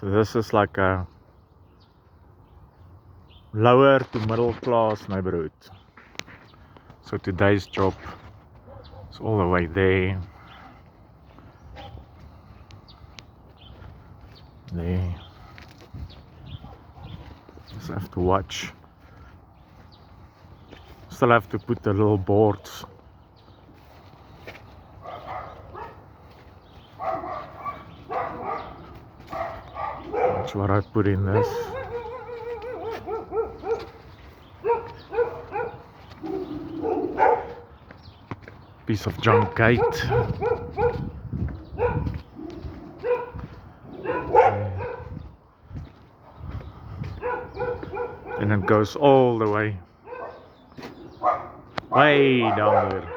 So this is like a lower to middle class neighborhood. So today's job is all the way there. There. Just have to watch. Still have to put the little boards. That's what I put in this. Piece of junk gate. And it goes all the way down there.